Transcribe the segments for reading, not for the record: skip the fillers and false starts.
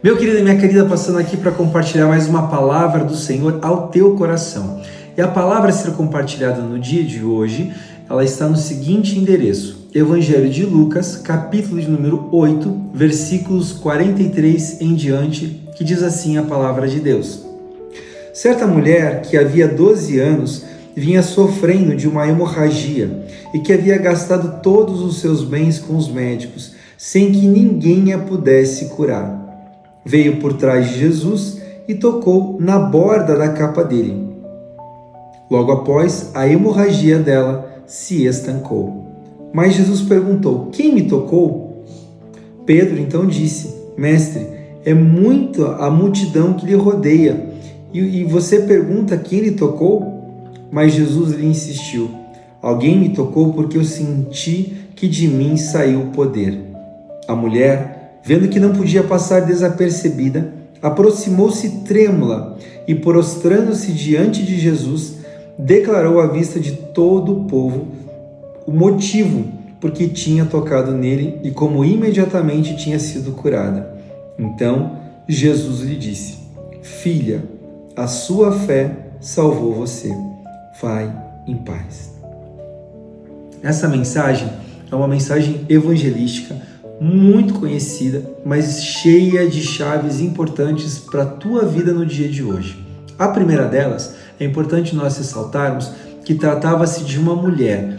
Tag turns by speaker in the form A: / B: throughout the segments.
A: Meu querido e minha querida, passando aqui para compartilhar mais uma palavra do Senhor ao teu coração. E a palavra a ser compartilhada no dia de hoje, ela está no seguinte endereço: Evangelho de Lucas, capítulo de número 8, versículos 43 em diante, que diz assim a palavra de Deus. Certa mulher que havia 12 anos vinha sofrendo de uma hemorragia e que havia gastado todos os seus bens com os médicos, sem que ninguém a pudesse curar. Veio por trás de Jesus e tocou na borda da capa dele. Logo após, a hemorragia dela se estancou. Mas Jesus perguntou: quem me tocou? Pedro então disse: Mestre, é muito a multidão que lhe rodeia, e você pergunta quem lhe tocou? Mas Jesus lhe insistiu: alguém me tocou porque eu senti que de mim saiu o poder. A mulher, vendo que não podia passar desapercebida, aproximou-se trêmula e, prostrando-se diante de Jesus, declarou à vista de todo o povo o motivo por que tinha tocado nele e como imediatamente tinha sido curada. Então Jesus lhe disse: Filha, a sua fé salvou você. Vai em paz. Essa mensagem é uma mensagem evangelística muito conhecida, mas cheia de chaves importantes para a tua vida no dia de hoje. A primeira delas, é importante nós ressaltarmos que tratava-se de uma mulher.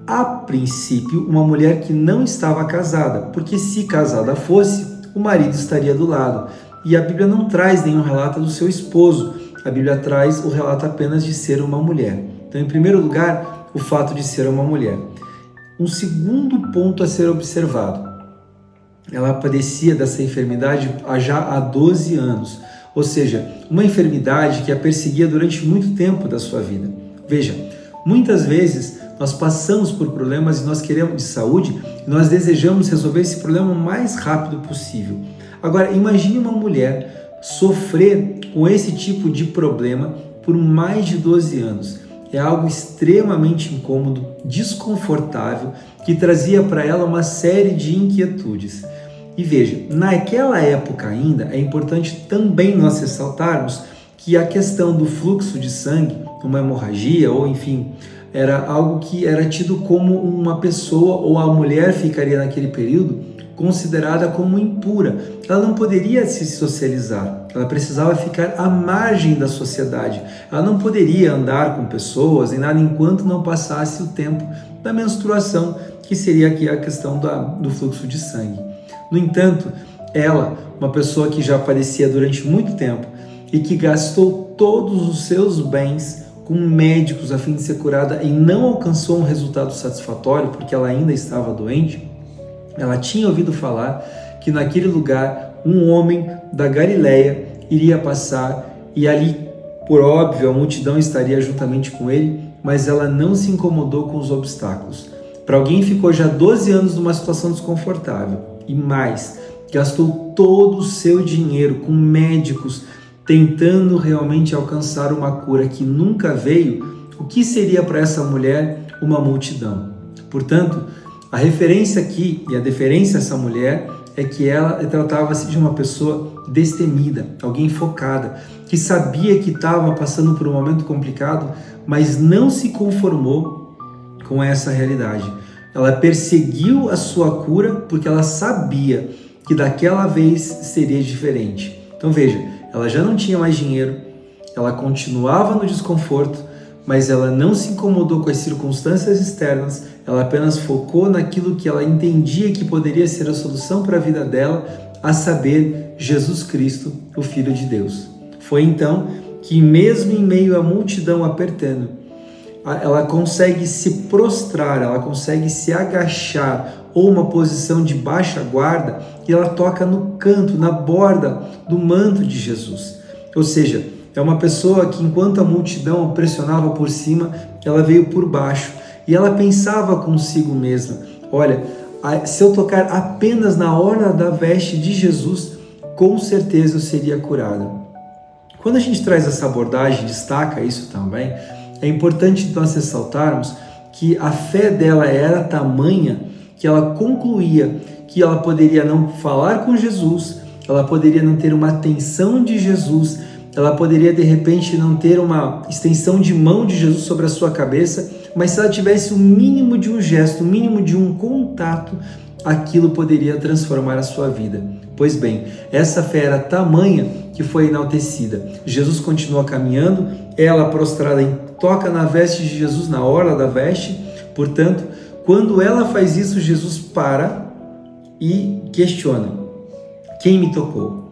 A: A princípio, uma mulher que não estava casada, porque se casada fosse, o marido estaria do lado. E a Bíblia não traz nenhum relato do seu esposo, a Bíblia traz o relato apenas de ser uma mulher. Então, em primeiro lugar, o fato de ser uma mulher. Um segundo ponto a ser observado: ela padecia dessa enfermidade já há 12 anos, ou seja, uma enfermidade que a perseguia durante muito tempo da sua vida. Veja, muitas vezes nós passamos por problemas e nós queremos de saúde e nós desejamos resolver esse problema o mais rápido possível. Agora, imagine uma mulher sofrer com esse tipo de problema por mais de 12 anos. É algo extremamente incômodo, desconfortável, que trazia para ela uma série de inquietudes. E veja, naquela época ainda, é importante também nós ressaltarmos que a questão do fluxo de sangue, uma hemorragia ou enfim, era algo que era tido como uma pessoa ou a mulher ficaria naquele período considerada como impura. Ela não poderia se socializar, ela precisava ficar à margem da sociedade. Ela não poderia andar com pessoas nem nada enquanto não passasse o tempo da menstruação, que seria aqui a questão do fluxo de sangue. No entanto, ela, uma pessoa que já padecia durante muito tempo e que gastou todos os seus bens com médicos a fim de ser curada e não alcançou um resultado satisfatório porque ela ainda estava doente, ela tinha ouvido falar que naquele lugar um homem da Galileia iria passar e ali, por óbvio, a multidão estaria juntamente com ele, mas ela não se incomodou com os obstáculos. Para alguém que ficou já 12 anos numa situação desconfortável e mais, gastou todo o seu dinheiro com médicos tentando realmente alcançar uma cura que nunca veio, o que seria para essa mulher uma multidão? Portanto, a referência aqui e a deferência a essa mulher é que ela tratava-se de uma pessoa destemida, alguém focada, que sabia que estava passando por um momento complicado, mas não se conformou com essa realidade. Ela perseguiu a sua cura porque ela sabia que daquela vez seria diferente. Então veja, ela já não tinha mais dinheiro, ela continuava no desconforto, mas ela não se incomodou com as circunstâncias externas, ela apenas focou naquilo que ela entendia que poderia ser a solução para a vida dela, a saber, Jesus Cristo, o Filho de Deus. Foi então que, mesmo em meio à multidão apertando, ela consegue se prostrar, ela consegue se agachar, ou uma posição de baixa guarda, e ela toca no canto, na borda do manto de Jesus. Ou seja, é uma pessoa que, enquanto a multidão pressionava por cima, ela veio por baixo. E ela pensava consigo mesma: olha, se eu tocar apenas na orla da veste de Jesus, com certeza eu seria curada. Quando a gente traz essa abordagem, destaca isso também, é importante nós ressaltarmos que a fé dela era tamanha que ela concluía que ela poderia não falar com Jesus, ela poderia não ter uma atenção de Jesus, ela poderia de repente não ter uma extensão de mão de Jesus sobre a sua cabeça, mas se ela tivesse o mínimo de um gesto, o mínimo de um contato, aquilo poderia transformar a sua vida. Pois bem, essa fé era tamanha que foi enaltecida. Jesus continua caminhando, ela prostrada toca na veste de Jesus, na orla da veste. Portanto, quando ela faz isso, Jesus para e questiona: quem me tocou?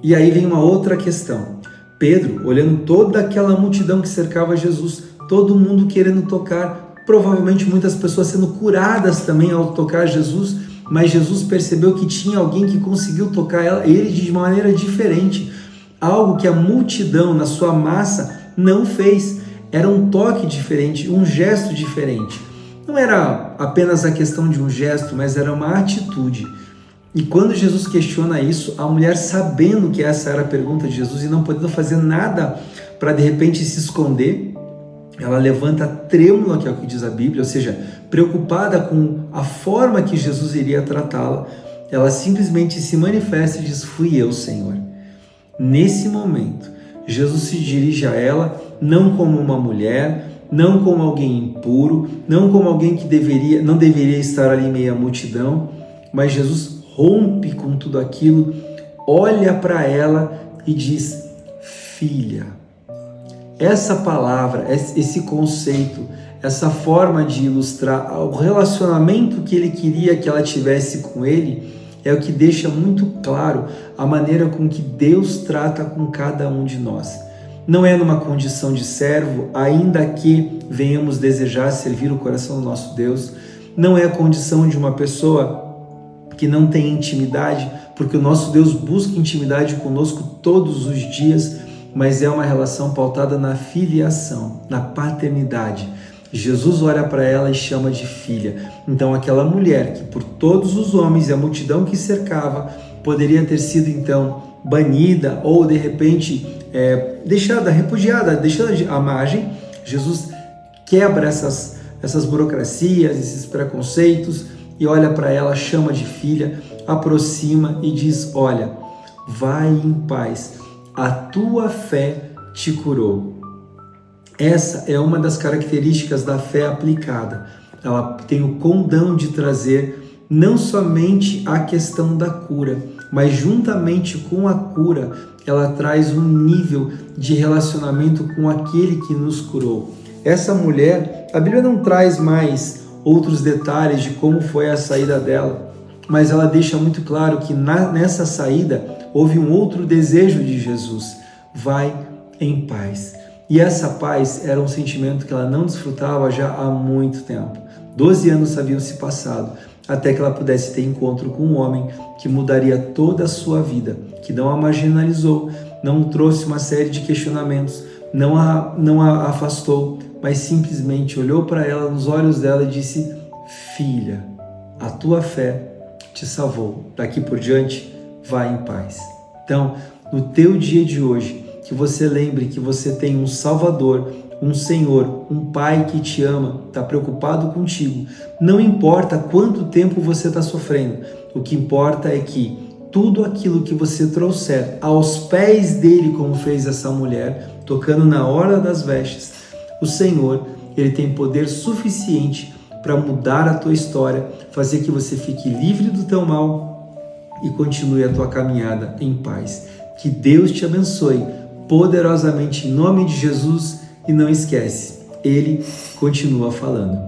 A: E aí vem uma outra questão. Pedro, olhando toda aquela multidão que cercava Jesus, todo mundo querendo tocar, provavelmente muitas pessoas sendo curadas também ao tocar Jesus, mas Jesus percebeu que tinha alguém que conseguiu tocar ele de maneira diferente, algo que a multidão na sua massa não fez. Era um toque diferente, um gesto diferente. Não era apenas a questão de um gesto, mas era uma atitude. E quando Jesus questiona isso, a mulher, sabendo que essa era a pergunta de Jesus e não podendo fazer nada para de repente se esconder, ela levanta trêmula, que é o que diz a Bíblia, ou seja, preocupada com a forma que Jesus iria tratá-la, ela simplesmente se manifesta e diz: fui eu, Senhor. Nesse momento, Jesus se dirige a ela não como uma mulher, não como alguém impuro, não como alguém que não deveria estar ali em meio à multidão, mas Jesus rompe com tudo aquilo, olha para ela e diz: filha. Essa palavra, esse conceito, essa forma de ilustrar o relacionamento que ele queria que ela tivesse com ele, é o que deixa muito claro a maneira com que Deus trata com cada um de nós. Não é numa condição de servo, ainda que venhamos desejar servir o coração do nosso Deus. Não é a condição de uma pessoa que não tem intimidade, porque o nosso Deus busca intimidade conosco todos os dias, mas é uma relação pautada na filiação, na paternidade. Jesus olha para ela e chama de filha. Então aquela mulher que por todos os homens e a multidão que cercava poderia ter sido então banida ou de repente deixada, repudiada, deixada à margem, Jesus quebra essas burocracias, esses preconceitos e olha para ela, chama de filha, aproxima e diz: olha, vai em paz, a tua fé te curou. Essa é uma das características da fé aplicada. Ela tem o condão de trazer não somente a questão da cura, mas juntamente com a cura, ela traz um nível de relacionamento com aquele que nos curou. Essa mulher, a Bíblia não traz mais outros detalhes de como foi a saída dela, mas ela deixa muito claro que nessa saída houve um outro desejo de Jesus: vai em paz. E essa paz era um sentimento que ela não desfrutava já há muito tempo. 12 anos haviam se passado até que ela pudesse ter encontro com um homem que mudaria toda a sua vida, que não a marginalizou, não trouxe uma série de questionamentos, não a afastou, mas simplesmente olhou para ela nos olhos dela e disse: filha, a tua fé te salvou. Daqui por diante, vai em paz. Então, no teu dia de hoje, que você lembre que você tem um Salvador, um Senhor, um Pai que te ama, está preocupado contigo. Não importa quanto tempo você está sofrendo, o que importa é que tudo aquilo que você trouxer aos pés dele, como fez essa mulher, tocando na orla das vestes, o Senhor, ele tem poder suficiente para mudar a tua história, fazer que você fique livre do teu mal e continue a tua caminhada em paz. Que Deus te abençoe poderosamente em nome de Jesus. E não esquece, Ele continua falando.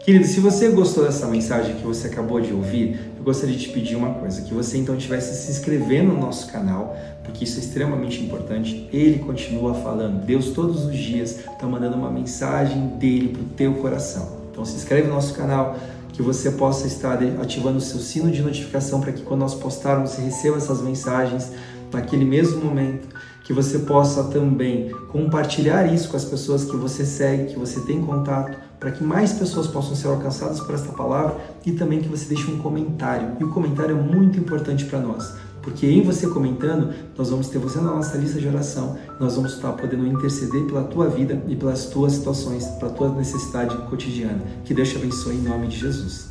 A: Querido, se você gostou dessa mensagem que você acabou de ouvir, eu gostaria de te pedir uma coisa, que você então estivesse se inscrevendo no nosso canal, porque isso é extremamente importante. Ele continua falando. Deus todos os dias está mandando uma mensagem dele para o teu coração. Então se inscreve no nosso canal, que você possa estar ativando o seu sino de notificação para que quando nós postarmos você receba essas mensagens naquele mesmo momento, que você possa também compartilhar isso com as pessoas que você segue, que você tem contato, para que mais pessoas possam ser alcançadas por esta palavra, e também que você deixe um comentário. E o comentário é muito importante para nós, porque em você comentando, nós vamos ter você na nossa lista de oração, nós vamos estar podendo interceder pela tua vida e pelas tuas situações, pela tua necessidade cotidiana. Que Deus te abençoe em nome de Jesus.